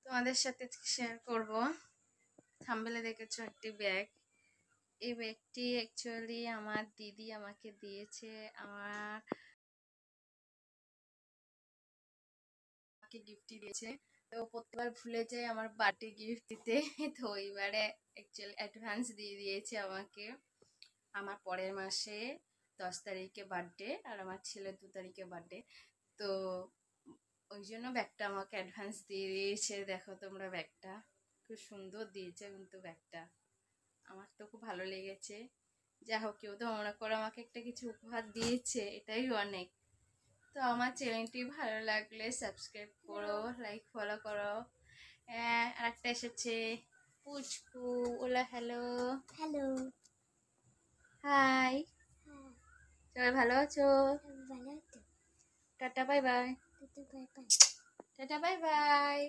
তোমাদের সাথে শেয়ার করব। থাম্বনেলে দেখেছো একটি ব্যাগ। এই ব্যাগটি অ্যাকচুয়ালি আমার দিদি আমাকে দিয়েছে। আমাকে গিফট দিয়েছে। তো প্রত্যেকবার ভুলে যায় আমার বার্থডে গিফট দিতে। তো এবারে অ্যাকচুয়ালি অ্যাডভান্স দিয়ে দিয়েছে আমাকে। আমার পরের মাসে 10 তারিখে বার্থডে, আর আমার ছেলে 2 তারিখে বার্থডে। তো ওই জন্য ব্যাগটা আমাকে অ্যাডভান্স দিয়ে দিয়েছে। দেখো তোমরা, ব্যাগটা খুব সুন্দর দিয়েছে, কিন্তু ব্যাগটা আমার তো খুব ভালো লেগেছে। যা হোক, কেউ তো মনে করে আমাকে একটা কিছু উপহার দিয়েছে, এটাই অনেক। তো আমার চ্যানেলটি ভালো লাগলে সাবস্ক্রাইব করো, লাইক ফলো করো। আরেকটা এসেছে পুচকু, ওলা হ্যালো। হ্যালো, হাই, সবাই ভালো আছো? ভালো তো? Tata bye bye. Bye bye. Tata bye bye.